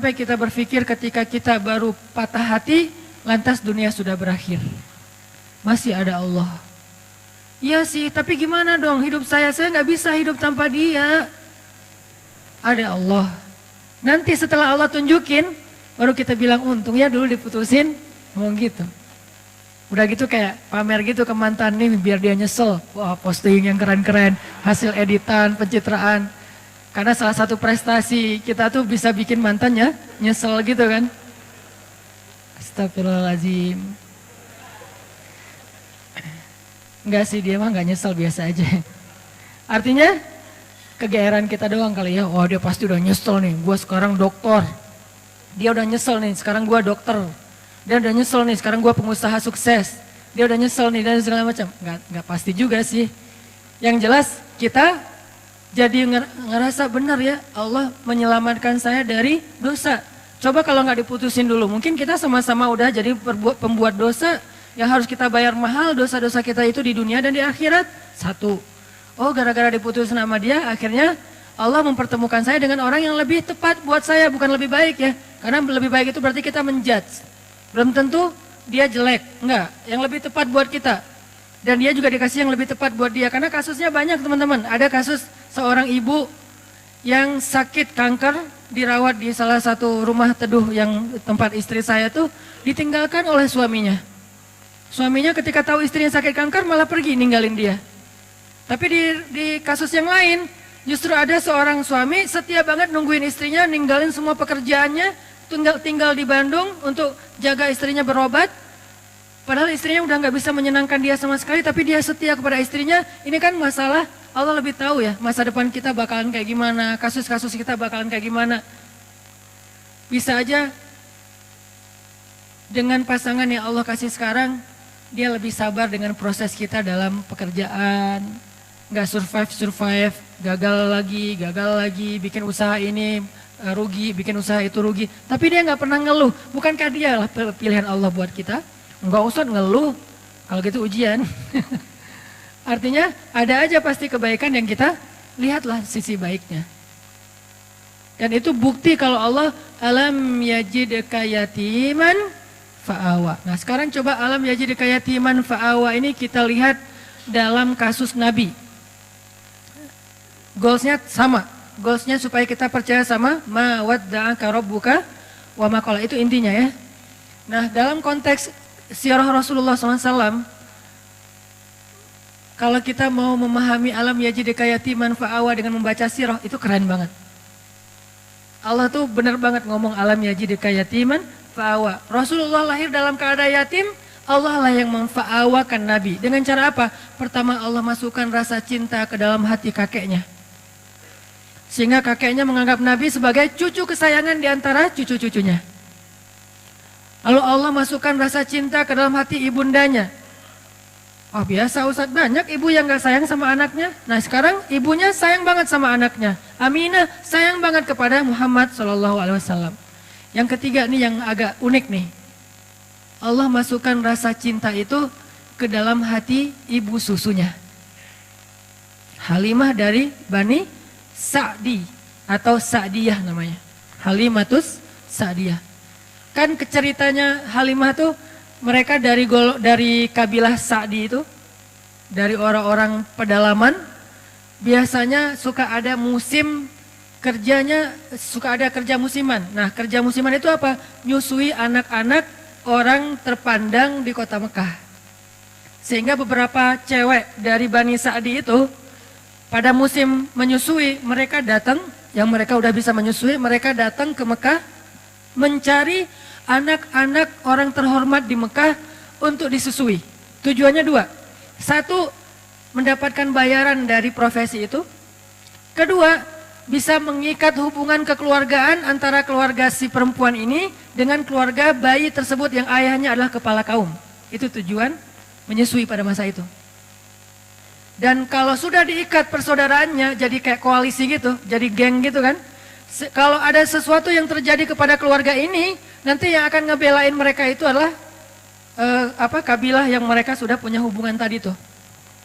Sampai kita berpikir ketika kita baru patah hati, lantas dunia sudah berakhir. Masih ada Allah. Iya sih, tapi gimana dong hidup saya nggak bisa hidup tanpa dia. Ada Allah. Nanti setelah Allah tunjukin, baru kita bilang untung ya dulu diputusin, ngomong gitu. Udah gitu kayak pamer gitu ke mantan nih biar dia nyesel. Wah, posting yang keren-keren, hasil editan, pencitraan. Karena salah satu prestasi kita tuh bisa bikin mantannya nyesel gitu kan. Astagfirullahaladzim. Enggak sih, dia mah enggak nyesel, biasa aja. Artinya kegeeran kita doang kali ya. Oh, dia pasti udah nyesel nih, gua sekarang dokter. Dia udah nyesel nih, sekarang gua dokter. Dia udah nyesel nih, sekarang gua pengusaha sukses. Dia udah nyesel nih dan segala macam. Enggak pasti juga sih. Yang jelas kita jadi ngerasa benar ya, Allah menyelamatkan saya dari dosa. Coba kalau nggak diputusin dulu, mungkin kita sama-sama udah jadi pembuat dosa yang harus kita bayar mahal dosa-dosa kita itu di dunia dan di akhirat. Satu, oh gara-gara diputusin sama dia, akhirnya Allah mempertemukan saya dengan orang yang lebih tepat buat saya, bukan lebih baik ya. Karena lebih baik itu berarti kita menjudge. Belum tentu dia jelek, enggak. Yang lebih tepat buat kita. Dan dia juga dikasih yang lebih tepat buat dia. Karena kasusnya banyak teman-teman. Ada kasus seorang ibu yang sakit kanker dirawat di salah satu rumah teduh yang tempat istri saya tuh ditinggalkan oleh suaminya. Suaminya ketika tahu istrinya sakit kanker malah pergi ninggalin dia. Tapi di kasus yang lain justru ada seorang suami setia banget nungguin istrinya, ninggalin semua pekerjaannya, tinggal di Bandung untuk jaga istrinya berobat. Padahal istrinya udah nggak bisa menyenangkan dia sama sekali, tapi dia setia kepada istrinya. Ini kan masalah Allah lebih tahu ya, masa depan kita bakalan kayak gimana, kasus-kasus kita bakalan kayak gimana. Bisa aja dengan pasangan yang Allah kasih sekarang, dia lebih sabar dengan proses kita dalam pekerjaan. Nggak survive, gagal lagi, bikin usaha ini rugi, bikin usaha itu rugi. Tapi dia nggak pernah ngeluh, bukankah dia lah pilihan Allah buat kita? Nggak usah ngeluh, kalau gitu ujian. Artinya ada aja pasti kebaikan yang kita lihatlah sisi baiknya. Dan itu bukti kalau Allah alam yajidka yatiman fa'awa. Nah sekarang coba alam yajidka yatiman fa'awa ini kita lihat dalam kasus Nabi. Goalsnya sama, goalsnya supaya kita percaya sama ma wadda'aka rabbuka wa ma qala, itu intinya ya. Nah dalam konteks sirah Rasulullah SAW, kalau kita mau memahami alam yajidka yatiman fa'awa dengan membaca sirah, itu keren banget. Allah tuh benar banget ngomong alam yajidka yatiman fa'awa. Rasulullah lahir dalam keadaan yatim, Allah lah yang memfa'awakan Nabi. Dengan cara apa? Pertama Allah masukkan rasa cinta ke dalam hati kakeknya. Sehingga kakeknya menganggap Nabi sebagai cucu kesayangan di antara cucu-cucunya. Lalu Allah masukkan rasa cinta ke dalam hati ibundanya. Oh biasa Ustadz, banyak ibu yang gak sayang sama anaknya. Nah sekarang ibunya sayang banget sama anaknya. Aminah sayang banget kepada Muhammad SAW. Yang ketiga nih yang agak unik nih. Allah masukkan rasa cinta itu ke dalam hati ibu susunya. Halimah dari Bani Sa'di atau Sa'diyah namanya. Halimatus Sa'diyah. Kan ceritanya Halimah tuh mereka dari kabilah Sa'di itu, dari orang-orang pedalaman, biasanya suka ada musim kerjanya, suka ada kerja musiman. Nah kerja musiman itu apa? Nyusui anak-anak orang terpandang di kota Mekah. Sehingga beberapa cewek dari Bani Sa'di itu pada musim menyusui mereka datang, yang mereka udah bisa menyusui, mereka datang ke Mekah mencari anak-anak orang terhormat di Mekah untuk disusui. Tujuannya dua. Satu, mendapatkan bayaran dari profesi itu. Kedua, bisa mengikat hubungan kekeluargaan antara keluarga si perempuan ini dengan keluarga bayi tersebut yang ayahnya adalah kepala kaum. Itu tujuan menyusui pada masa itu. Dan kalau sudah diikat persaudaraannya jadi kayak koalisi gitu, jadi geng gitu kan. Kalau ada sesuatu yang terjadi kepada keluarga ini, nanti yang akan ngebelain mereka itu adalah kabilah yang mereka sudah punya hubungan tadi tuh.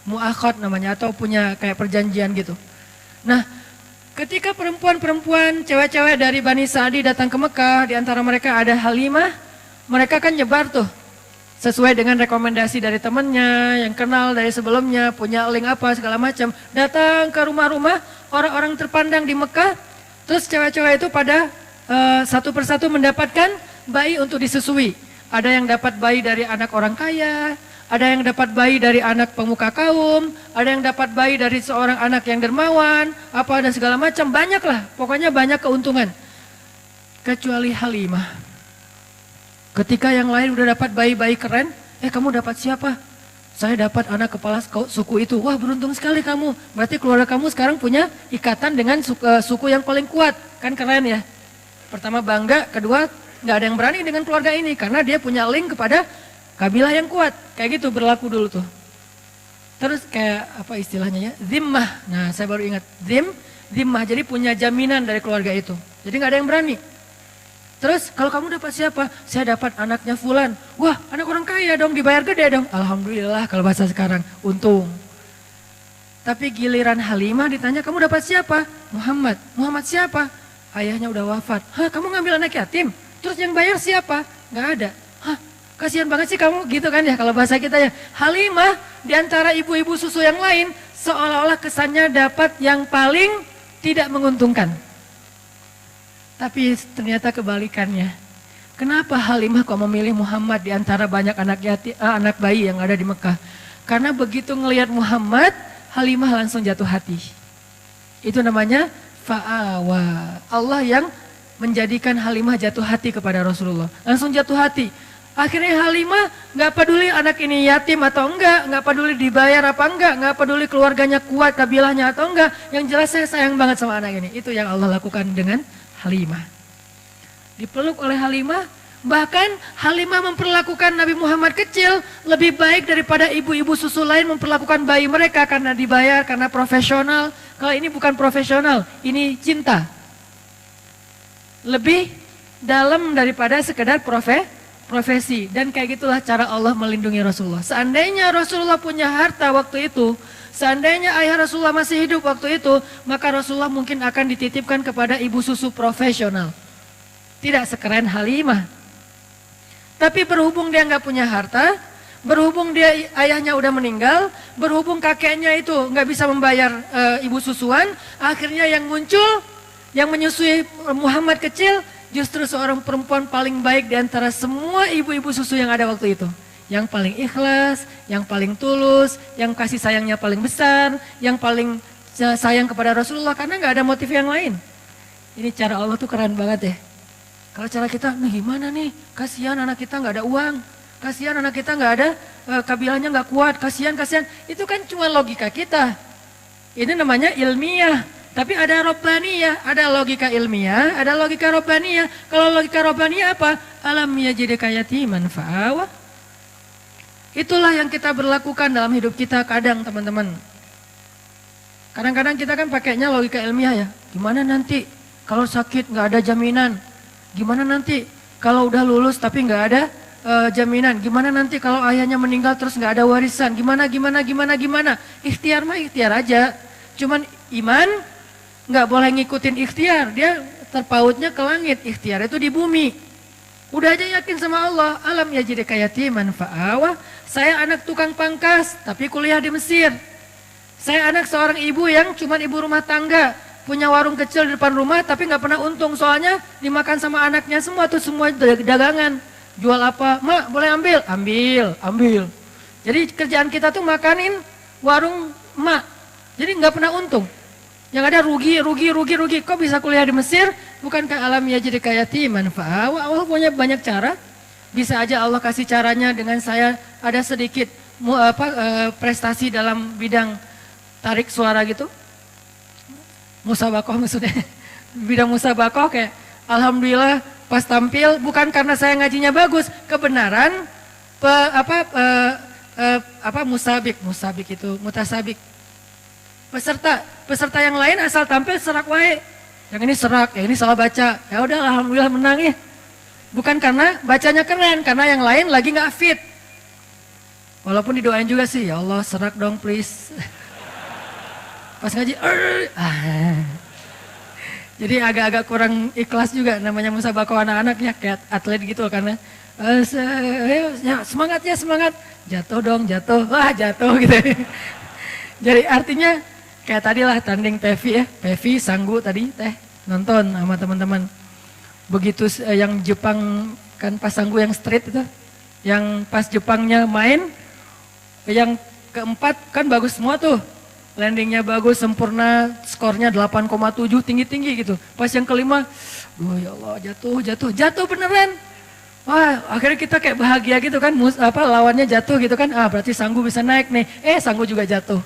Mu'akhad namanya, atau punya kayak perjanjian gitu. Nah, Ketika perempuan-perempuan, cewek-cewek dari Bani Sa'di datang ke Mekah, di antara mereka ada Halimah, mereka kan nyebar tuh. Sesuai dengan rekomendasi dari temannya, yang kenal dari sebelumnya, punya link apa segala macam. Datang ke rumah-rumah orang-orang terpandang di Mekah, terus cewek-cewek itu pada satu persatu mendapatkan bayi untuk disusui. Ada yang dapat bayi dari anak orang kaya, ada yang dapat bayi dari anak pemuka kaum, ada yang dapat bayi dari seorang anak yang dermawan, apa dan segala macam, banyak lah, pokoknya banyak keuntungan. Kecuali Halimah. Ketika yang lain udah dapat bayi-bayi keren, kamu dapat siapa? Saya dapat anak kepala suku itu. Wah, beruntung sekali kamu. Berarti keluarga kamu sekarang punya ikatan dengan suku yang paling kuat. Kan keren ya. Pertama bangga, kedua nggak ada yang berani dengan keluarga ini karena dia punya link kepada kabilah yang kuat. Kayak gitu berlaku dulu tuh. Terus kayak apa istilahnya ya? Zimmah. Nah, saya baru ingat. Zimmah. Jadi punya jaminan dari keluarga itu. Jadi nggak ada yang berani. Terus kalau kamu dapat siapa? Saya dapat anaknya Fulan. Wah, anak orang kaya dong, dibayar gede dong. Alhamdulillah kalau bahasa sekarang, untung. Tapi giliran Halimah ditanya, kamu dapat siapa? Muhammad. Muhammad siapa? Ayahnya udah wafat. Hah, kamu ngambil anak yatim? Terus yang bayar siapa? Nggak ada. Hah, kasihan banget sih kamu, gitu kan ya kalau bahasa kita ya. Halimah diantara ibu-ibu susu yang lain, seolah-olah kesannya dapat yang paling tidak menguntungkan. Tapi ternyata kebalikannya. Kenapa Halimah kok memilih Muhammad di antara banyak anak bayi yang ada di Mekah? Karena begitu ngelihat Muhammad, Halimah langsung jatuh hati. Itu namanya fa'awa. Allah yang menjadikan Halimah jatuh hati kepada Rasulullah. Langsung jatuh hati. Akhirnya Halimah nggak peduli anak ini yatim atau enggak peduli dibayar apa enggak peduli keluarganya kuat, kabilahnya atau enggak. Yang jelas saya sayang banget sama anak ini. Itu yang Allah lakukan dengan Halimah. Dipeluk oleh Halimah, bahkan Halimah memperlakukan Nabi Muhammad kecil lebih baik daripada ibu-ibu susu lain memperlakukan bayi mereka karena dibayar, karena profesional. Kalau ini bukan profesional, ini cinta. Lebih dalam daripada sekedar profesi. Dan kayak gitulah cara Allah melindungi Rasulullah. Seandainya Rasulullah punya harta waktu itu, seandainya ayah Rasulullah masih hidup waktu itu, maka Rasulullah mungkin akan dititipkan kepada ibu susu profesional. Tidak sekeren Halimah. Tapi berhubung dia nggak punya harta, berhubung dia ayahnya udah meninggal, berhubung kakeknya itu nggak bisa membayar ibu susuan, akhirnya yang muncul, yang menyusui Muhammad kecil, justru seorang perempuan paling baik di antara semua ibu-ibu susu yang ada waktu itu. Yang paling ikhlas, yang paling tulus, yang kasih sayangnya paling besar, yang paling sayang kepada Rasulullah karena nggak ada motif yang lain. Ini cara Allah tuh keren banget ya. Kalau cara kita, nih gimana nih? Kasihan anak kita nggak ada uang, kasihan anak kita nggak ada kabilahnya nggak kuat, kasihan. Itu kan cuma logika kita. Ini namanya ilmiah. Tapi ada robbaniyah, ada logika ilmiah, ada logika robbaniyah. Kalau logika robbaniyah apa? Alam yajidka yatiman fa'awa. Itulah yang kita berlakukan dalam hidup kita kadang teman-teman. Kadang-kadang kita kan pakainya logika ilmiah ya. Gimana nanti kalau sakit nggak ada jaminan? Gimana nanti kalau udah lulus tapi nggak ada jaminan? Gimana nanti kalau ayahnya meninggal terus nggak ada warisan? Gimana? Ikhtiar mah ikhtiar aja. Cuman iman nggak boleh ngikutin ikhtiar. Dia terpautnya ke langit. Ikhtiar itu di bumi. Udah aja yakin sama Allah. Alam yajidka yatiman fa'awa. Saya anak tukang pangkas tapi kuliah di Mesir. Saya anak seorang ibu yang cuman ibu rumah tangga. Punya warung kecil di depan rumah tapi nggak pernah untung. Soalnya dimakan sama anaknya semua tuh, semua dagangan. Jual apa? Mak boleh ambil? Ambil. Jadi kerjaan kita tuh makanin warung mak. Jadi nggak pernah untung. Yang ada rugi. Kok bisa kuliah di Mesir? Bukankah alam yajidka yatiman fa'awa? Allah punya banyak cara. Bisa aja Allah kasih caranya dengan saya ada sedikit prestasi dalam bidang tarik suara gitu. Musabakoh maksudnya. Bidang musabakoh kayak alhamdulillah pas tampil bukan karena saya ngajinya bagus, kebenaran musabik itu mutasabik. Peserta yang lain asal tampil serak wae. Yang ini serak, yang ini salah baca. Ya udah alhamdulillah menang ya. Bukan karena bacanya keren, karena yang lain lagi nggak fit. Walaupun didoain juga sih, ya Allah serak dong please. Pas ngaji, Jadi agak-agak kurang ikhlas juga namanya musabaqah anak-anaknya kayak atlet gitu karena semangat ya semangat, jatuh dong jatuh, wah jatuh gitu. Jadi artinya kayak tadi lah tanding Pevi ya, Pevi Sanggu tadi teh nonton sama teman-teman. Begitu yang Jepang kan pas Sanggu yang street itu, yang pas Jepangnya main, yang keempat kan bagus semua tuh. Landingnya bagus, sempurna, skornya 8,7, tinggi-tinggi gitu. Pas yang kelima, duh ya Allah jatuh beneran. Wah akhirnya kita kayak bahagia gitu kan, lawannya jatuh gitu kan, berarti Sanggu bisa naik nih. Sanggu juga jatuh.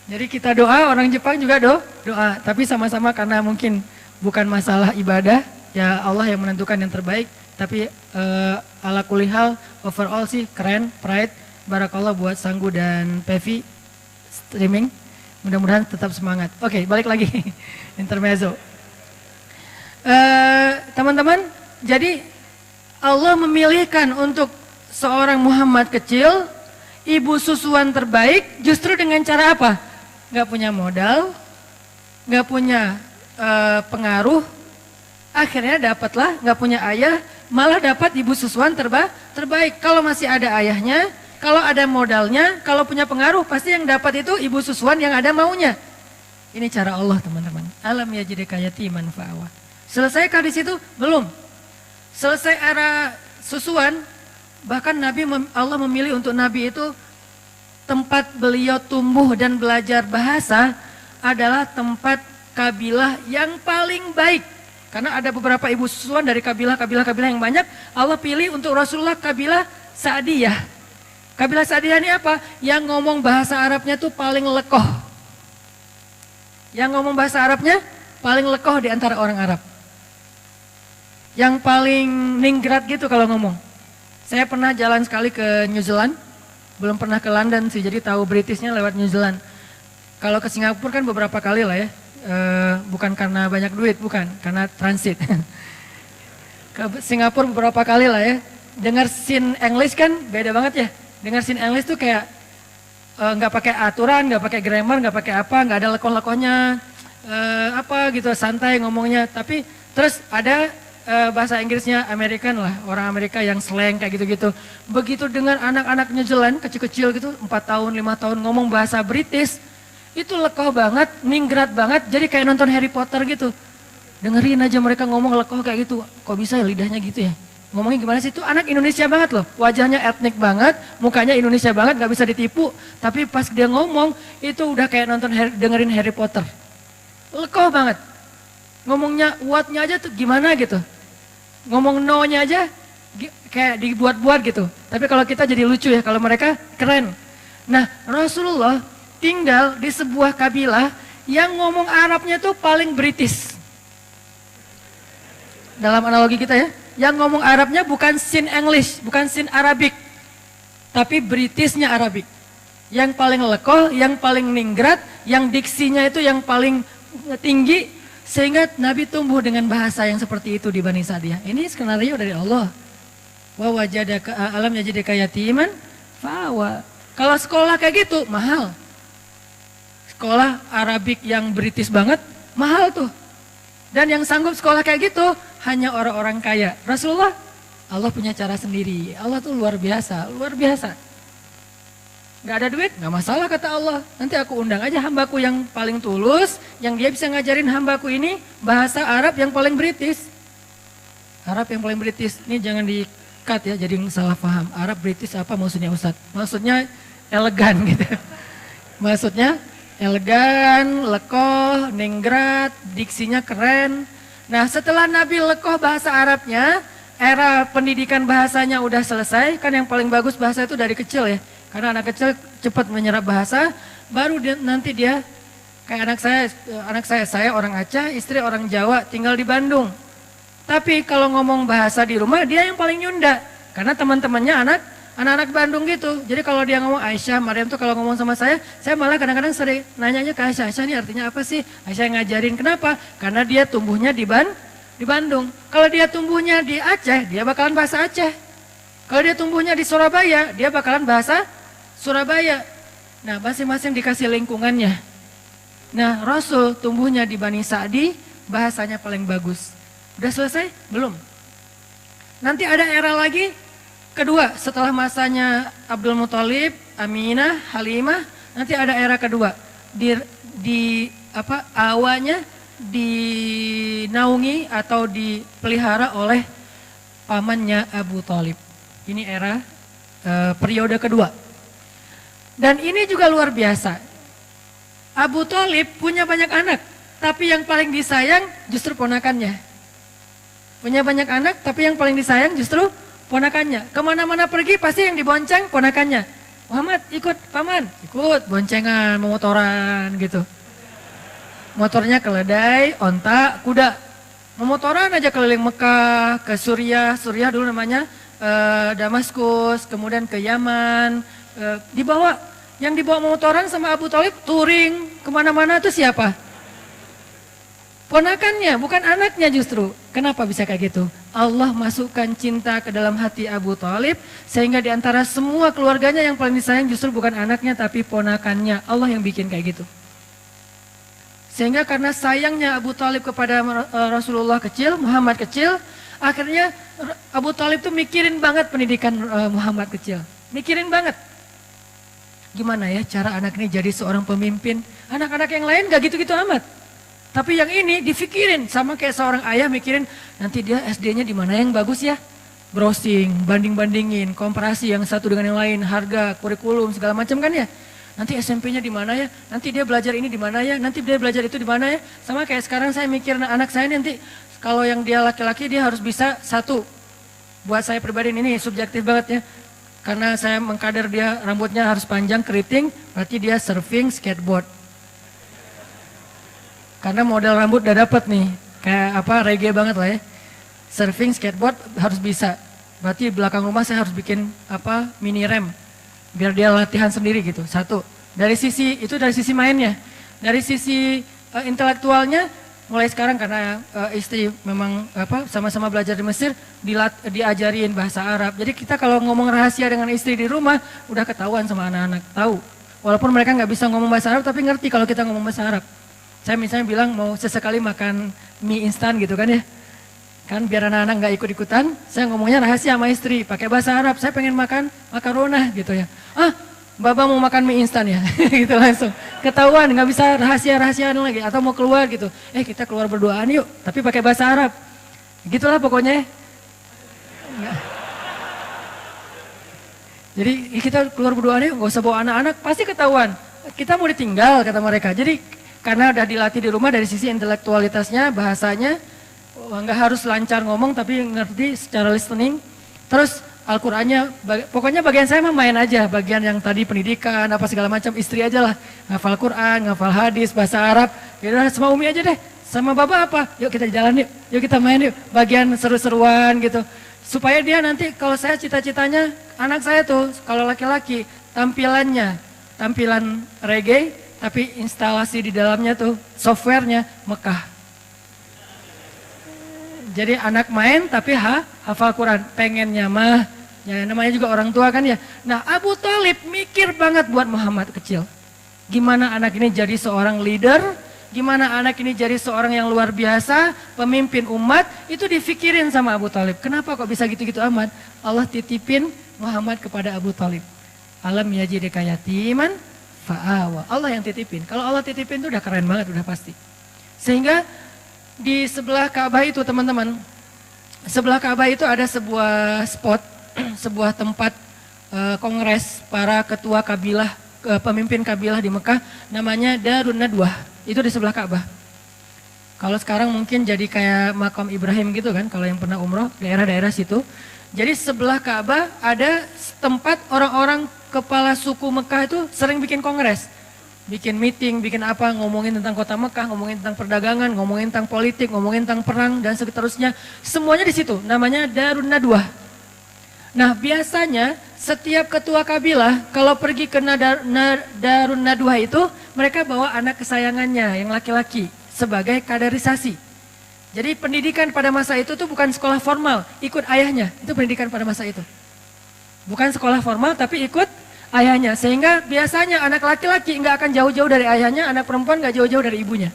Jadi kita doa, orang Jepang juga doa. Tapi sama-sama karena mungkin bukan masalah ibadah, ya Allah yang menentukan yang terbaik. Tapi ala kulihal, overall sih keren, pride. Barakallah buat Sanggu dan Pevi. Streaming, mudah-mudahan tetap semangat. Oke, balik lagi intermezzo. Teman-teman, jadi Allah memilihkan untuk seorang Muhammad kecil, ibu susuan terbaik, justru dengan cara apa? Gak punya modal, gak punya pengaruh, akhirnya dapatlah gak punya ayah, malah dapat ibu susuan terbaik. Kalau masih ada ayahnya, kalau ada modalnya, kalau punya pengaruh, pasti yang dapat itu ibu susuan yang ada maunya. Ini cara Allah teman-teman. Alam yajidka yatiman fa'awa. Selesaikah di situ? Belum. Selesai era susuan, bahkan Allah memilih untuk Nabi itu tempat beliau tumbuh dan belajar bahasa adalah tempat kabilah yang paling baik. Karena ada beberapa ibu susuan dari kabilah yang banyak, Allah pilih untuk Rasulullah kabilah Sa'diyah. Kabilah Sa'diyah ini apa? Yang ngomong bahasa Arabnya tuh paling lekoh. Yang ngomong bahasa Arabnya paling lekoh di antara orang Arab. Yang paling ningrat gitu kalau ngomong. Saya pernah jalan sekali ke New Zealand. Belum pernah ke London sih, jadi tahu Britishnya lewat New Zealand. Kalau ke Singapura kan beberapa kali lah ya. Bukan karena banyak duit, bukan. Karena transit. Ke Singapura beberapa kali lah ya. Dengar scene English kan beda banget ya. Dengar scene English tuh kayak nggak pakai aturan, nggak pakai grammar, nggak pakai apa, nggak ada lekoh-lekohnya, apa gitu santai ngomongnya. Tapi terus ada bahasa Inggrisnya American lah, orang Amerika yang slang kayak gitu-gitu. Begitu dengan anak-anak New Zealand kecil-kecil gitu, 4 tahun, 5 tahun ngomong bahasa British, itu lekoh banget, ningrat banget, jadi kayak nonton Harry Potter gitu. Dengerin aja mereka ngomong lekoh kayak gitu, kok bisa ya lidahnya gitu ya? Ngomongnya gimana sih? Itu anak Indonesia banget loh. Wajahnya etnik banget, mukanya Indonesia banget, gak bisa ditipu. Tapi pas dia ngomong, itu udah kayak dengerin Harry Potter. Lekoh banget. Ngomongnya, what-nya aja tuh gimana gitu. Ngomong no-nya aja kayak dibuat-buat gitu. Tapi kalau kita jadi lucu ya, kalau mereka keren. Nah, Rasulullah tinggal di sebuah kabilah yang ngomong Arabnya tuh paling British. Dalam analogi kita ya. Yang ngomong Arabnya bukan sin English, bukan sin Arabic, tapi Britishnya Arabic. Yang paling lekoh, yang paling ningrat, yang diksinya itu yang paling tinggi, sehingga Nabi tumbuh dengan bahasa yang seperti itu di Bani Sa'diyah. Ini skenario dari Allah. Wa wajadaka alam yajidka yatiman fa'awa. Kalau sekolah kayak gitu mahal. Sekolah Arabic yang British banget mahal tuh. Dan yang sanggup sekolah kayak gitu hanya orang-orang kaya. Rasulullah, Allah punya cara sendiri. Allah tuh luar biasa, luar biasa. Gak ada duit, gak masalah kata Allah. Nanti aku undang aja hambaku yang paling tulus, yang dia bisa ngajarin hambaku ini bahasa Arab yang paling British. Arab yang paling British, ini jangan di-cut ya, jadi salah paham. Arab British apa maksudnya Ustadz? Maksudnya elegan gitu. Maksudnya elegan, lekoh, ningrat, diksinya keren. Nah setelah Nabi lekoh bahasa Arabnya, era pendidikan bahasanya udah selesai. Kan yang paling bagus bahasa itu dari kecil ya. Karena anak kecil cepat menyerap bahasa, baru nanti dia kayak anak saya orang Aceh, istri orang Jawa, tinggal di Bandung. Tapi kalau ngomong bahasa di rumah dia yang paling nyunda. Karena teman-temannya anak-anak Bandung gitu. Jadi kalau dia ngomong Aisyah, Maryam tuh kalau ngomong sama saya malah kadang-kadang sering nanyanya ke Aisyah, Aisyah ini artinya apa sih? Aisyah ngajarin, kenapa? Karena dia tumbuhnya di Bandung. Kalau dia tumbuhnya di Aceh, dia bakalan bahasa Aceh. Kalau dia tumbuhnya di Surabaya, dia bakalan bahasa Surabaya. Nah, masing-masing dikasih lingkungannya. Nah, Rasul tumbuhnya di Bani Sa'di, bahasanya paling bagus. Udah selesai? Belum. Nanti ada era lagi, kedua setelah masanya Abdul Muthalib, Aminah, Halimah, nanti ada era kedua. Awalnya dinaungi atau dipelihara oleh pamannya Abu Thalib. Ini era periode kedua. Dan ini juga luar biasa. Abu Thalib punya banyak anak, tapi yang paling disayang justru ponakannya. Punya banyak anak, tapi yang paling disayang justru ponakannya. Kemana-mana pergi pasti yang dibonceng ponakannya. Muhammad ikut paman, ikut boncengan, memotoran gitu. Motornya keledai, onta, kuda. Memotoran aja keliling Mekah, ke Suriah dulu namanya Damaskus, kemudian ke Yaman. Yang dibawa memotoran sama Abu Thalib touring kemana-mana itu siapa? Ponakannya, bukan anaknya justru. Kenapa bisa kayak gitu? Allah masukkan cinta ke dalam hati Abu Thalib sehingga di antara semua keluarganya yang paling disayang justru bukan anaknya tapi ponakannya. Allah yang bikin kayak gitu. Sehingga karena sayangnya Abu Thalib kepada Rasulullah kecil, Muhammad kecil, akhirnya Abu Thalib tuh mikirin banget pendidikan Muhammad kecil. Mikirin banget. Gimana ya cara anak ini jadi seorang pemimpin? Anak-anak yang lain gak gitu-gitu amat. Tapi yang ini difikirin sama kayak seorang ayah mikirin nanti dia SD-nya di mana yang bagus ya? Browsing, banding-bandingin, komparasi yang satu dengan yang lain, harga, kurikulum segala macam kan ya? Nanti SMP-nya di mana ya? Nanti dia belajar ini di mana ya? Nanti dia belajar itu di mana ya? Sama kayak sekarang saya mikir anak saya nanti kalau yang dia laki-laki dia harus bisa satu. Buat saya pribadi ini subjektif banget ya. Karena saya mengkader dia rambutnya harus panjang, keriting, berarti dia surfing, skateboard. Karena model rambut udah dapet nih, kayak reggae banget lah ya. Surfing, skateboard harus bisa. Berarti belakang rumah saya harus bikin mini rem. Biar dia latihan sendiri gitu, satu. Dari sisi mainnya. Dari sisi intelektualnya, mulai sekarang karena istri memang sama-sama belajar di Mesir, diajarin bahasa Arab. Jadi kita kalau ngomong rahasia dengan istri di rumah, udah ketahuan sama anak-anak, tahu. Walaupun mereka nggak bisa ngomong bahasa Arab, tapi ngerti kalau kita ngomong bahasa Arab. Saya misalnya bilang mau sesekali makan mie instan gitu kan ya. Kan biar anak-anak nggak ikut-ikutan, saya ngomongnya rahasia sama istri, pakai bahasa Arab, saya pengen makan makarona gitu ya. Baba mau makan mie instan ya, gitu langsung. Ketahuan, nggak bisa rahasia-rahasiaan lagi, atau mau keluar gitu. Kita keluar berduaan yuk, tapi pakai bahasa Arab. Gitulah pokoknya. Jadi kita keluar berduaan yuk, nggak usah bawa anak-anak, pasti ketahuan. Kita mau ditinggal, kata mereka. Jadi karena udah dilatih di rumah dari sisi intelektualitasnya, bahasanya, nggak harus lancar ngomong tapi ngerti secara listening. Terus Al-Qur'annya, pokoknya bagian saya mah main aja, bagian yang tadi pendidikan, apa segala macam, istri aja lah. Ngafal Quran, ngafal hadis, bahasa Arab, yaudah sama Umi aja deh. Sama Baba apa? Yuk kita jalan yuk kita main yuk. Bagian seru-seruan gitu. Supaya dia nanti kalau saya cita-citanya, anak saya tuh kalau laki-laki tampilan reggae, tapi instalasi di dalamnya tuh softwarenya Mekah. Jadi anak main tapi hafal Quran, pengennya mah, ya namanya juga orang tua kan ya. Nah Abu Thalib mikir banget buat Muhammad kecil. Gimana anak ini jadi seorang leader, gimana anak ini jadi seorang yang luar biasa, pemimpin umat, itu difikirin sama Abu Thalib. Kenapa kok bisa gitu-gitu amat? Allah titipin Muhammad kepada Abu Thalib. Alam yajidika yatiman fa'awa. Allah yang titipin. Kalau Allah titipin itu udah keren banget, udah pasti. Sehingga di sebelah Ka'bah itu teman-teman, sebelah Ka'bah itu ada sebuah spot, sebuah tempat kongres para ketua kabilah, pemimpin kabilah di Mekah, namanya Darun Nadwah, itu di sebelah Ka'bah. Kalau sekarang mungkin jadi kayak makam Ibrahim gitu kan, kalau yang pernah umroh, daerah-daerah situ. Jadi sebelah Ka'bah ada tempat orang-orang kepala suku Mekah itu sering bikin kongres. Bikin meeting, bikin apa, ngomongin tentang kota Mekah, ngomongin tentang perdagangan, ngomongin tentang politik, ngomongin tentang perang, dan seterusnya. Semuanya di situ, namanya Darun Nadwah. Nah biasanya setiap ketua kabilah, kalau pergi ke Darun Nadwah itu, mereka bawa anak kesayangannya yang laki-laki, sebagai kaderisasi. Jadi pendidikan pada masa itu tuh bukan sekolah formal, ikut ayahnya, itu pendidikan pada masa itu. Bukan sekolah formal tapi ikut ayahnya. Sehingga biasanya anak laki-laki nggak akan jauh-jauh dari ayahnya, anak perempuan nggak jauh-jauh dari ibunya.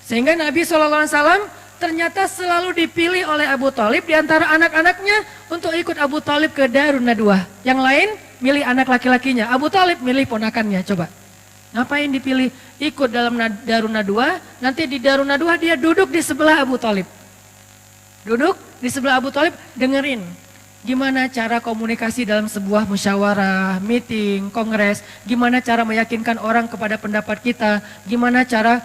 Sehingga Nabi SAW ternyata selalu dipilih oleh Abu Thalib di antara anak-anaknya untuk ikut Abu Thalib ke Darun Nadwah. Yang lain milih anak laki-lakinya, Abu Thalib milih ponakannya. Coba, ngapain dipilih ikut dalam Darun Nadwah? Nanti di Darun Nadwah dia duduk di sebelah Abu Thalib. Duduk di sebelah Abu Thalib, dengerin gimana cara komunikasi dalam sebuah musyawarah, meeting, kongres, gimana cara meyakinkan orang kepada pendapat kita, gimana cara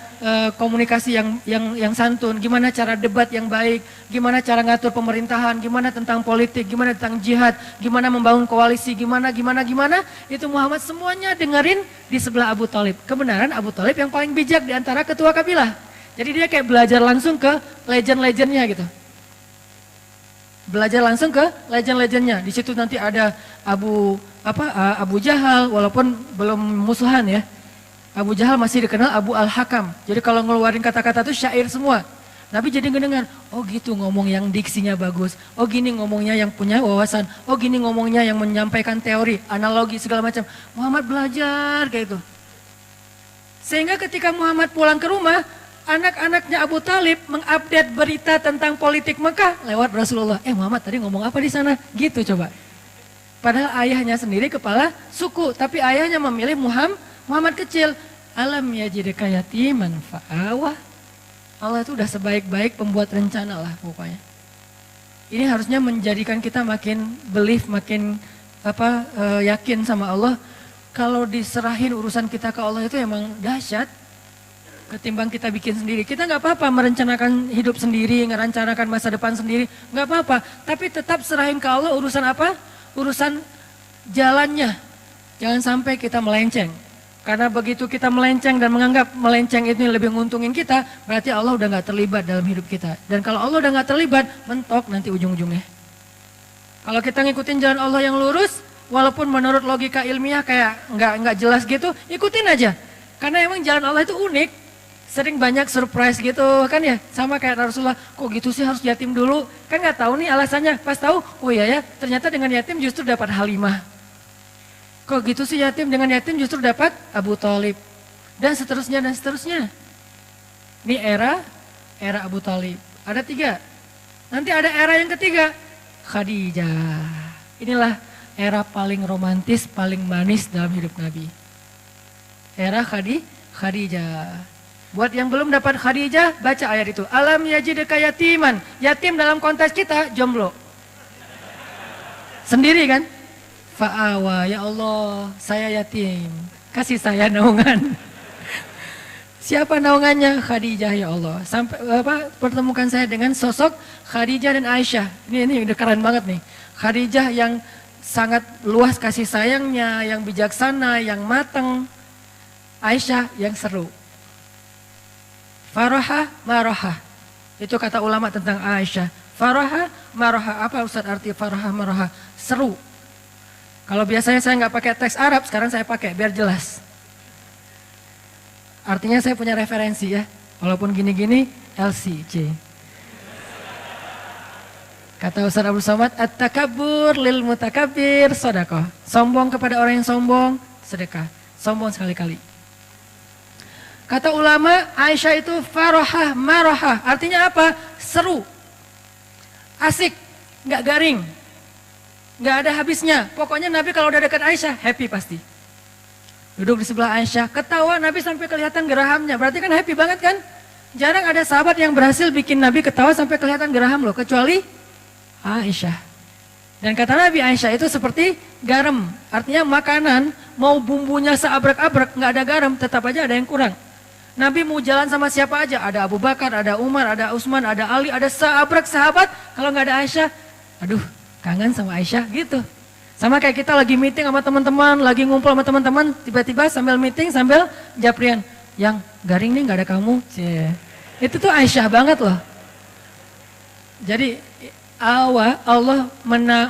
komunikasi yang santun, gimana cara debat yang baik, gimana cara ngatur pemerintahan, gimana tentang politik, gimana tentang jihad, gimana membangun koalisi, gimana, itu Muhammad semuanya dengerin di sebelah Abu Thalib. Kebenaran Abu Thalib yang paling bijak di antara ketua kabilah. Jadi dia kayak belajar langsung ke legend-legendnya gitu. Belajar langsung ke legend-legendnya. Di situ nanti ada Abu Jahal, walaupun belum musuhan ya. Abu Jahal masih dikenal Abu Al-Hakam. Jadi kalau ngeluarin kata-kata itu syair semua. Nabi jadi ngedengar, oh gitu ngomong yang diksinya bagus. Oh gini ngomongnya yang punya wawasan. Oh gini ngomongnya yang menyampaikan teori, analogi segala macam. Muhammad belajar kayak itu. Sehingga ketika Muhammad pulang ke rumah, anak-anaknya Abu Thalib mengupdate berita tentang politik Mekah lewat Rasulullah. Muhammad tadi ngomong apa di sana? Gitu coba. Padahal ayahnya sendiri kepala suku, tapi ayahnya memilih Muhammad kecil. Alam yajidka yatiman fa'awah. Allah itu udah sebaik-baik pembuat rencana lah pokoknya. Ini harusnya menjadikan kita makin belief, makin yakin sama Allah. Kalau diserahin urusan kita ke Allah itu emang dahsyat. Ketimbang kita bikin sendiri, kita nggak apa-apa merencanakan hidup sendiri, merencanakan masa depan sendiri, nggak apa-apa. Tapi tetap serahin ke Allah urusan apa? Urusan jalannya. Jangan sampai kita melenceng. Karena begitu kita melenceng dan menganggap melenceng itu lebih menguntungin kita, berarti Allah udah nggak terlibat dalam hidup kita. Dan kalau Allah udah nggak terlibat, mentok nanti ujung-ujungnya. Kalau kita ngikutin jalan Allah yang lurus, walaupun menurut logika ilmiah kayak nggak jelas gitu, ikutin aja. Karena emang jalan Allah itu unik. Sering banyak surprise gitu kan ya, sama kayak Rasulullah, kok gitu sih harus yatim dulu, kan nggak tahu nih alasannya, pas tahu, oh iya ya, ternyata dengan yatim justru dapat Halimah, kok gitu sih yatim, dengan yatim justru dapat Abu Thalib, dan seterusnya dan seterusnya. Ini era Abu Thalib, ada 3, nanti ada era yang ketiga, Khadijah. Inilah era paling romantis, paling manis dalam hidup Nabi, era Khadijah. Buat yang belum dapat Khadijah, baca ayat itu. Alam yajidka yatiman. Yatim dalam konteks kita, jomblo. Sendiri kan? Fa'awa, ya Allah, saya yatim. Kasih saya naungan. Siapa naungannya? Khadijah, ya Allah. Sampai pertemukan saya dengan sosok Khadijah dan Aisyah. Ini udah keren banget nih. Khadijah yang sangat luas kasih sayangnya, yang bijaksana, yang matang. Aisyah yang seru. Faraha, maraha. Itu kata ulama tentang Aisyah. Faraha, maraha. Apa Ustaz arti faraha, maraha? Seru. Kalau biasanya saya nggak pakai teks Arab, sekarang saya pakai biar jelas. Artinya saya punya referensi ya. Walaupun gini-gini, LCJ. Kata Ustaz Abdul Somad, at-takabbur lil mutakabbir sedekah. Sombong kepada orang yang sombong, sedekah. Sombong sekali-kali. Kata ulama, Aisyah itu farahah, marahah. Artinya apa? Seru. Asik, nggak garing. Nggak ada habisnya. Pokoknya Nabi kalau udah dekat Aisyah, happy pasti. Duduk di sebelah Aisyah, ketawa Nabi sampai kelihatan gerahamnya. Berarti kan happy banget kan? Jarang ada sahabat yang berhasil bikin Nabi ketawa sampai kelihatan geraham loh. Kecuali Aisyah. Dan kata Nabi, Aisyah itu seperti garam. Artinya makanan, mau bumbunya seabrek-abrek, nggak ada garam, tetap aja ada yang kurang. Nabi mau jalan sama siapa aja, ada Abu Bakar, ada Umar, ada Utsman, ada Ali, ada seabrek sahabat. Kalau nggak ada Aisyah, aduh kangen sama Aisyah gitu. Sama kayak kita lagi meeting sama teman-teman, lagi ngumpul sama teman-teman, tiba-tiba sambil meeting, sambil japrian. Yang garing nih nggak ada kamu. Cie. Itu tuh Aisyah banget loh. Jadi Allah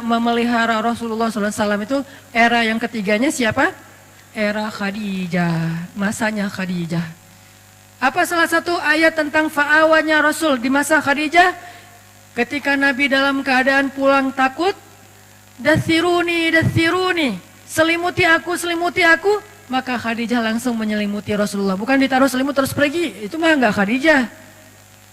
memelihara Rasulullah SAW itu era yang ketiganya siapa? Era Khadijah, masanya Khadijah. Apa salah satu ayat tentang fa'awanya Rasul di masa Khadijah? Ketika Nabi dalam keadaan pulang takut, dathiruni, dathiruni, selimuti aku, selimuti aku. Maka Khadijah langsung menyelimuti Rasulullah. Bukan ditaruh selimut terus pergi, itu mah enggak Khadijah.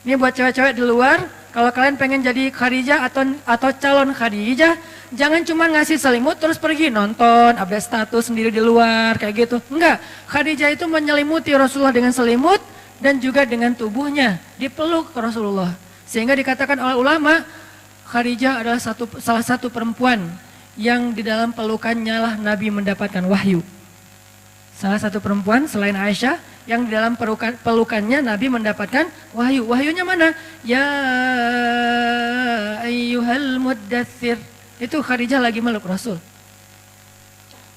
Ini buat cewek-cewek di luar, kalau kalian pengen jadi Khadijah atau calon Khadijah, jangan cuma ngasih selimut terus pergi nonton, update status sendiri di luar kayak gitu. Enggak, Khadijah itu menyelimuti Rasulullah dengan selimut dan juga dengan tubuhnya, dipeluk Rasulullah. Sehingga dikatakan oleh ulama, Khadijah adalah salah satu perempuan yang di dalam pelukannya lah Nabi mendapatkan wahyu. Salah satu perempuan selain Aisyah yang di dalam pelukannya Nabi mendapatkan wahyu. Wahyunya mana? Ya ayyuhal muddathir. Itu Khadijah lagi meluk Rasul.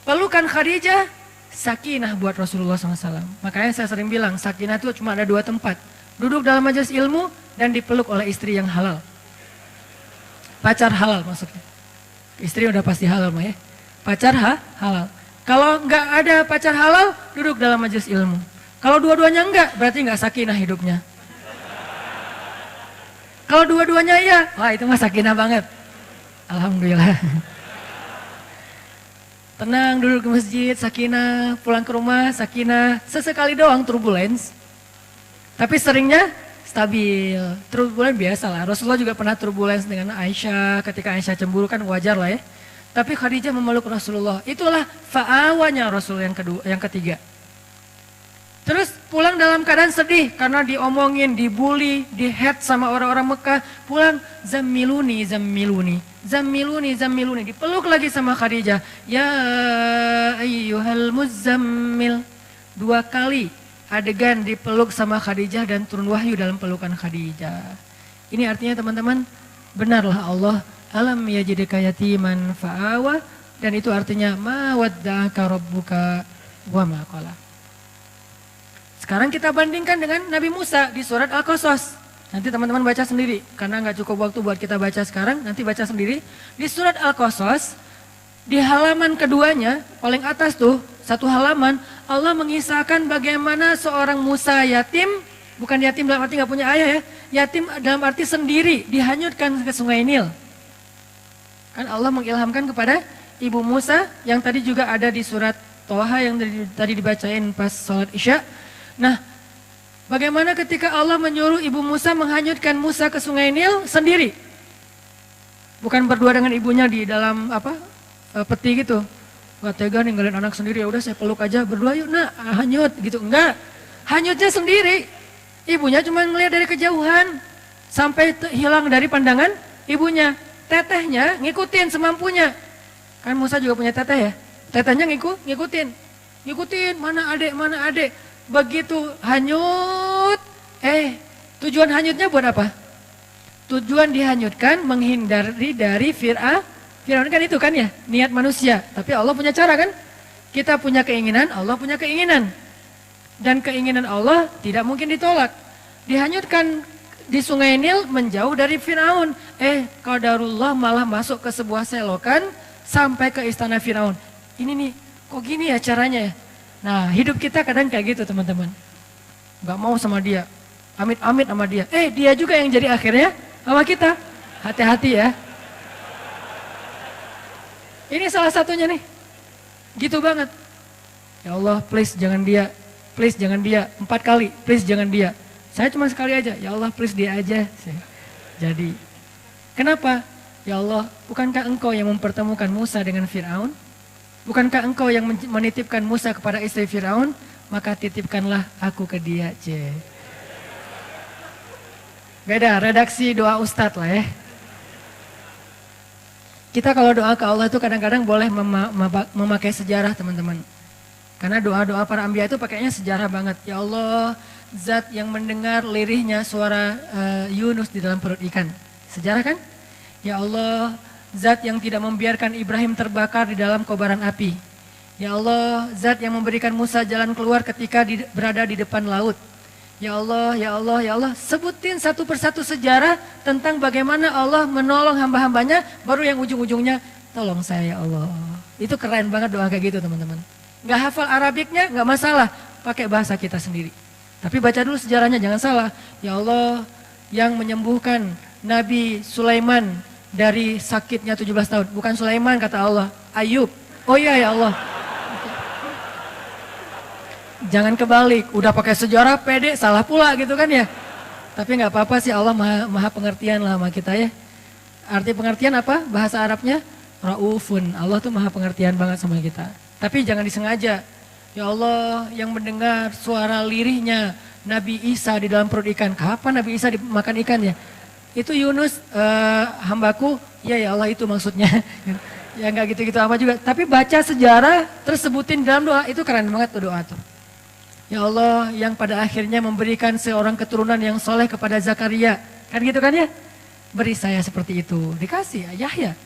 Pelukan Khadijah sakinah buat Rasulullah SAW. Makanya saya sering bilang sakinah itu cuma ada 2 tempat. Duduk dalam majelis ilmu dan dipeluk oleh istri yang halal. Pacar halal maksudnya. Istri udah pasti halal mah ya. Pacar halal. Kalau nggak ada pacar halal, duduk dalam majelis ilmu. Kalau dua-duanya enggak, berarti nggak sakinah hidupnya. Kalau dua-duanya iya, wah itu mah sakinah banget. Alhamdulillah. Tenang duduk di masjid, sakinah, pulang ke rumah, sakinah. Sesekali doang turbulence. Tapi seringnya stabil. Turbulence biasa lah. Rasulullah juga pernah turbulence dengan Aisyah. Ketika Aisyah cemburu kan wajar lah ya. Tapi Khadijah memeluk Rasulullah. Itulah fa'awanya Rasul yang ketiga. Terus pulang dalam keadaan sedih karena diomongin, dibully, dihead sama orang-orang Mekah. Pulang zammiluni, zammiluni, zammiluni, zammiluni. Dipeluk lagi sama Khadijah. Ya ayyuhal muzammil. 2 kali adegan dipeluk sama Khadijah dan turun wahyu dalam pelukan Khadijah. Ini artinya teman-teman, benarlah Allah alam yajidka yatiman fa'awa, dan itu artinya ma wadda'aka rabbuka wa ma qala. Sekarang kita bandingkan dengan Nabi Musa di surat Al-Qasas. Nanti teman-teman baca sendiri karena nggak cukup waktu buat kita baca sekarang, nanti baca sendiri. Di surat Al-Qasas di halaman keduanya paling atas tuh, 1 halaman, Allah mengisahkan bagaimana seorang Musa yatim, bukan yatim dalam arti nggak punya ayah ya, yatim dalam arti sendiri dihanyutkan ke Sungai Nil. Kan Allah mengilhamkan kepada Ibu Musa yang tadi juga ada di surat Toha yang tadi dibacain pas sholat Isya. Nah, bagaimana ketika Allah menyuruh Ibu Musa menghanyutkan Musa ke Sungai Nil sendiri? Bukan berdua dengan ibunya di dalam peti gitu. Gak tega ninggalin anak sendiri, ya udah saya peluk aja berdua yuk nak hanyut gitu. Enggak, hanyutnya sendiri. Ibunya cuma ngelihat dari kejauhan sampai hilang dari pandangan ibunya. Tetehnya ngikutin semampunya. Kan Musa juga punya teteh ya. Tetehnya ngikutin. Mana adek. Begitu hanyut. Tujuan hanyutnya buat apa? Tujuan dihanyutkan menghindari dari Fir'aun kan itu kan ya. Niat manusia. Tapi Allah punya cara kan. Kita punya keinginan, Allah punya keinginan. Dan keinginan Allah tidak mungkin ditolak. Dihanyutkan di Sungai Nil menjauh dari Firaun. Qadarullah malah masuk ke sebuah selokan sampai ke istana Firaun. Ini nih, kok gini ya caranya ya? Nah, hidup kita kadang kayak gitu teman-teman. Gak mau sama dia, amit-amit sama dia. Dia juga yang jadi akhirnya sama kita. Hati-hati ya. Ini salah satunya nih. Gitu banget. Ya Allah, please jangan dia. Please jangan dia. 4 kali, please jangan dia. Saya cuma sekali aja, ya Allah please dia aja. Jadi, kenapa? Ya Allah, bukankah engkau yang mempertemukan Musa dengan Fir'aun? Bukankah engkau yang menitipkan Musa kepada istri Fir'aun? Maka titipkanlah aku ke dia. Beda, redaksi doa Ustadz lah ya. Kita kalau doa ke Allah itu kadang-kadang boleh memakai sejarah teman-teman. Karena doa-doa para anbiya itu pakainya sejarah banget. Ya Allah, Zat yang mendengar lirihnya suara Yunus di dalam perut ikan. Sejarah kan? Ya Allah, Zat yang tidak membiarkan Ibrahim terbakar di dalam kobaran api. Ya Allah, Zat yang memberikan Musa jalan keluar ketika berada di depan laut. Ya Allah, ya Allah, ya Allah. Sebutin satu persatu sejarah tentang bagaimana Allah menolong hamba-hambanya, baru yang ujung-ujungnya, tolong saya ya Allah. Itu keren banget doa kayak gitu teman-teman. Gak hafal Arabiknya, gak masalah, pakai bahasa kita sendiri. Tapi baca dulu sejarahnya, jangan salah. Ya Allah yang menyembuhkan Nabi Sulaiman dari sakitnya 17 tahun. Bukan Sulaiman kata Allah, Ayub. Oh iya ya Allah. Jangan kebalik, udah pakai sejarah pede, salah pula gitu kan ya. Tapi nggak apa-apa sih, Allah maha pengertian lah sama kita ya. Arti pengertian apa? Bahasa Arabnya Raufun. Allah tuh maha pengertian banget sama kita. Tapi jangan disengaja. Ya Allah, yang mendengar suara lirihnya Nabi Isa di dalam perut ikan. Kapan Nabi Isa dimakan ikan ya? Itu Yunus, hambaku, ya Allah itu maksudnya. Ya nggak gitu-gitu apa juga. Tapi baca sejarah, terus sebutin dalam doa, itu keren banget tuh doa tuh. Ya Allah yang pada akhirnya memberikan seorang keturunan yang soleh kepada Zakaria. Kan gitu kan ya? Beri saya seperti itu. Dikasih Yahya.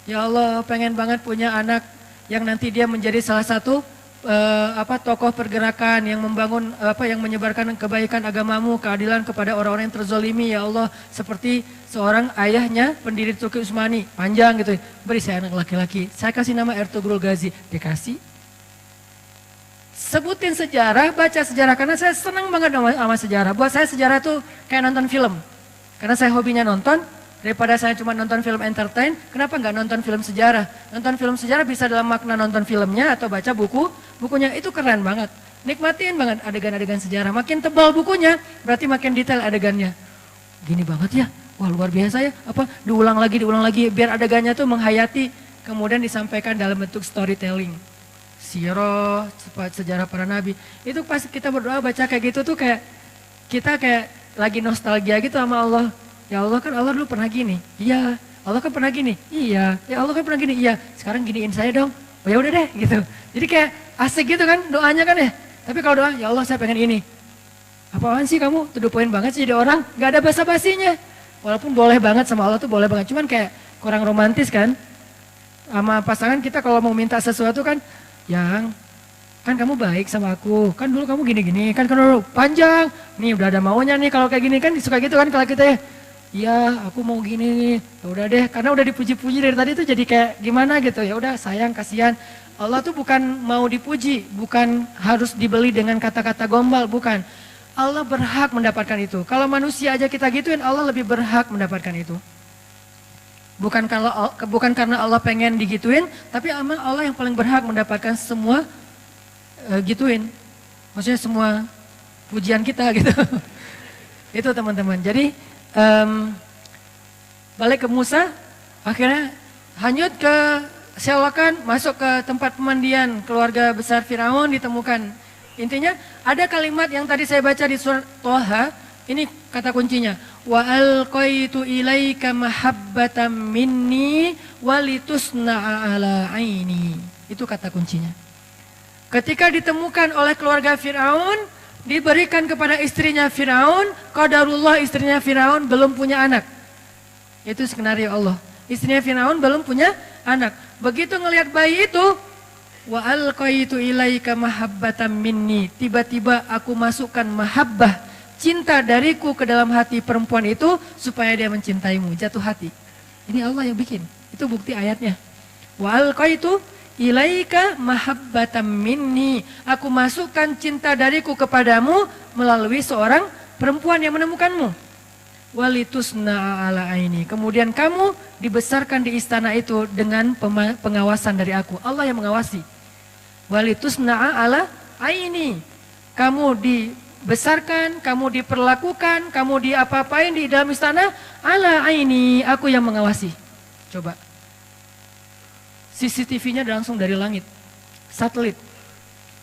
Ya Allah pengen banget punya anak yang nanti dia menjadi salah satu tokoh pergerakan yang membangun yang menyebarkan kebaikan agamamu, keadilan kepada orang-orang yang terzolimi. Ya Allah seperti seorang ayahnya pendiri Turki Utsmani. Panjang gitu. Beri saya anak laki-laki. Saya kasih nama Ertugrul Ghazi. Dikasih. Sebutin sejarah, baca sejarah, karena saya senang banget sama sejarah. Buat saya sejarah itu kayak nonton film. Karena saya hobinya nonton, daripada saya cuma nonton film entertain, kenapa nggak nonton film sejarah? Nonton film sejarah bisa dalam makna nonton filmnya atau baca bukunya, itu keren banget. Nikmatin banget adegan-adegan sejarah. Makin tebal bukunya, berarti makin detail adegannya. Gini banget ya, wah luar biasa ya. Diulang lagi, biar adegannya tuh menghayati, kemudian disampaikan dalam bentuk storytelling. Sirah, sejarah para nabi. Itu pas kita berdoa baca kayak gitu tuh kayak kita kayak lagi nostalgia gitu sama Allah. Ya Allah kan Allah dulu pernah gini. Iya. Allah kan pernah gini. Iya. Ya Allah kan pernah gini. Iya. Sekarang giniin saya dong. Oh ya udah deh gitu. Jadi kayak asik gitu kan doanya kan ya. Tapi kalau doa ya Allah saya pengen ini. Apaan sih kamu? To the point banget sih jadi orang. Gak ada basa-basinya. Walaupun boleh banget sama Allah tuh boleh banget. Cuman kayak kurang romantis kan. Sama pasangan kita kalau mau minta sesuatu kan. Yang kan kamu baik sama aku, kan dulu kamu gini-gini, kan dulu panjang, nih udah ada maunya nih kalau kayak gini kan suka gitu kan kalau kita ya, iya aku mau gini, ya udah deh, karena udah dipuji-puji dari tadi tuh jadi kayak gimana gitu, ya udah sayang kasihan. Allah tuh bukan mau dipuji, bukan harus dibeli dengan kata-kata gombal, bukan. Allah berhak mendapatkan itu. Kalau manusia aja kita gituin, Allah lebih berhak mendapatkan itu. Bukan karena Allah pengen digituin, tapi emang Allah yang paling berhak mendapatkan semua gituin. Maksudnya semua pujian kita gitu. Itu teman-teman. Jadi balik ke Musa, akhirnya hanyut ke sewakan, masuk ke tempat pemandian keluarga besar Firaun ditemukan. Intinya ada kalimat yang tadi saya baca di surat Toha, ini kata kuncinya. Wa alqaitu ilaika mahabbatan minni walitusna'a ala aini. Itu kata kuncinya. Ketika ditemukan oleh keluarga Firaun, diberikan kepada istrinya Firaun, qadarullah istrinya Firaun belum punya anak. Itu skenario Allah. Istrinya Firaun belum punya anak. Begitu ngelihat bayi itu, wa alqaitu ilaika mahabbatan minni. Tiba-tiba aku masukkan mahabbah, cinta dariku ke dalam hati perempuan itu supaya dia mencintaimu, jatuh hati. Ini Allah yang bikin. Itu bukti ayatnya. Wa alqaitu ilaika mahabbatan minni. Aku masukkan cinta dariku kepadamu melalui seorang perempuan yang menemukanmu. Walitusna ala aini. Kemudian kamu dibesarkan di istana itu dengan pengawasan dari aku. Allah yang mengawasi. Walitusna ala aini. Kamu dibesarkan, kamu diperlakukan, kamu diapa-apain di dalam istana, ala aini, aku yang mengawasi. Coba. CCTV-nya langsung dari langit. Satelit.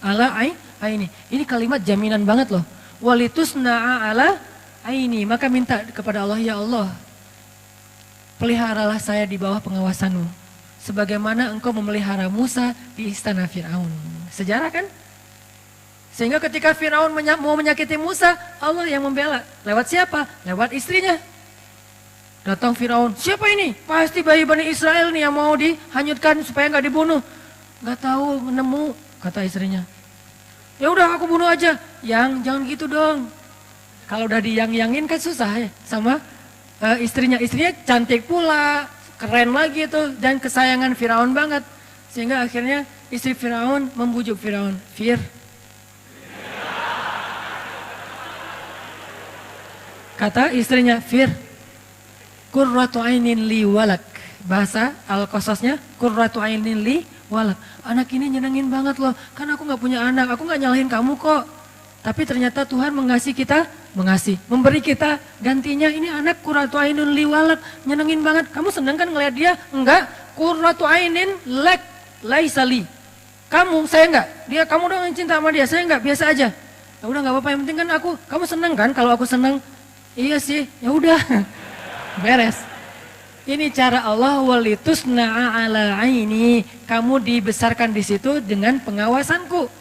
Ala aini. Ini kalimat jaminan banget loh. Walitusna'a ala aini. Maka minta kepada Allah, ya Allah, peliharalah saya di bawah pengawasanmu. Sebagaimana engkau memelihara Musa di istana Fir'aun. Sejarah kan? Sehingga ketika Firaun mau menyakiti Musa, Allah yang membela. Lewat siapa? Lewat istrinya. Datang Firaun, siapa ini? Pasti bayi Bani Israel nih yang mau dihanyutkan supaya nggak dibunuh. Nggak tahu, nemu, kata istrinya. Ya udah aku bunuh aja. Jangan gitu dong. Kalau udah diyang-yangin kan susah ya sama istrinya. Istrinya cantik pula, keren lagi tuh dan kesayangan Firaun banget. Sehingga akhirnya istri Firaun membujuk Firaun, kata istrinya, Qurratu ainin li walak. Bahasa Al-Qasasnya, qurratu ainin li walak. Anak ini nyenengin banget loh, kan aku gak punya anak, aku gak nyalahin kamu kok. Tapi ternyata Tuhan mengasihi kita, memberi kita gantinya. Ini anak qurratu ainun li walak, nyenengin banget. Kamu seneng kan ngeliat dia? Enggak, qurratu ainin lak, laisa li. Kamu, saya enggak. Dia, kamu dong yang cinta sama dia, saya enggak, biasa aja. Ya udah nggak apa-apa, yang penting kan aku, kamu seneng kan kalau aku seneng? Iya sih, ya udah, beres. Ini cara Allah, walitusna'a ala aini, kamu dibesarkan di situ dengan pengawasanku.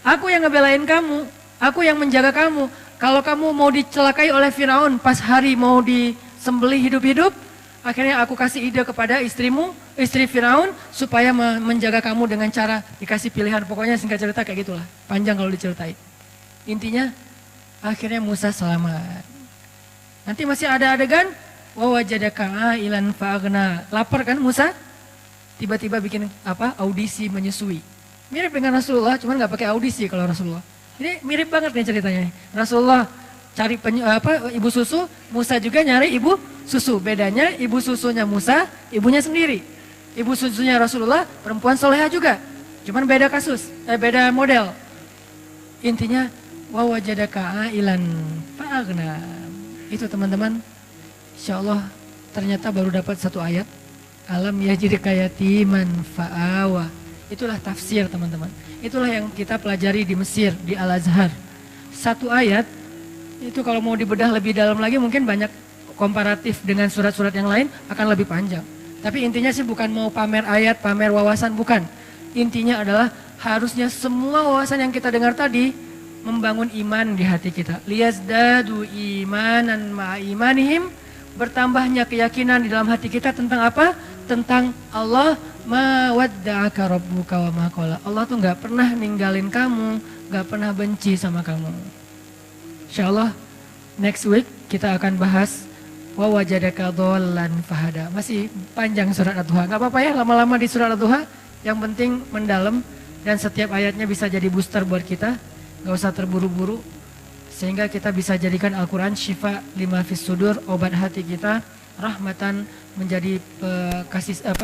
Aku yang ngebelain kamu, aku yang menjaga kamu. Kalau kamu mau dicelakai oleh Firaun pas hari mau disembelih hidup-hidup, akhirnya aku kasih ide kepada istrimu, istri Firaun, supaya menjaga kamu dengan cara dikasih pilihan. Pokoknya singkat cerita kayak gitulah, panjang kalau diceritain. Intinya akhirnya Musa selamat. Nanti masih ada adegan wa wajadaka ailan fa'agna. Lapar kan Musa? Tiba-tiba bikin audisi menyusui. Mirip dengan Rasulullah, cuman nggak pakai audisi kalau Rasulullah. Ini mirip banget nih ceritanya. Rasulullah cari ibu susu, Musa juga nyari ibu susu. Bedanya ibu susunya Musa, ibunya sendiri. Ibu susunya Rasulullah perempuan soleha juga. Cuman beda kasus, beda model. Intinya wa wajadaka ailan fa'agna. Itu teman-teman, insyaallah ternyata baru dapat satu ayat. Alam yajidka yatiman fa'awa. Itulah tafsir teman-teman. Itulah yang kita pelajari di Mesir, di Al-Azhar. Satu ayat, itu kalau mau dibedah lebih dalam lagi mungkin banyak komparatif dengan surat-surat yang lain akan lebih panjang. Tapi intinya sih bukan mau pamer ayat, pamer wawasan, bukan. Intinya adalah harusnya semua wawasan yang kita dengar tadi membangun iman di hati kita. Liyazdadu imanan ma'imanihim, bertambahnya keyakinan di dalam hati kita tentang apa? Tentang Allah, ma wadda'aka rabbuka wa ma qala. Allah tuh gak pernah ninggalin kamu, gak pernah benci sama kamu. Insyaallah next week kita akan bahas wa wajadaka dhallan fahada. Masih panjang surat Ad-Duha. Gak apa-apa ya lama-lama di surat Ad-Duha, yang penting mendalam dan setiap ayatnya bisa jadi booster buat kita. Gak usah terburu-buru, sehingga kita bisa jadikan Al-Quran syifa lima fis sudur, obat hati kita, rahmatan, menjadi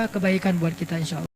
kebaikan buat kita insyaallah.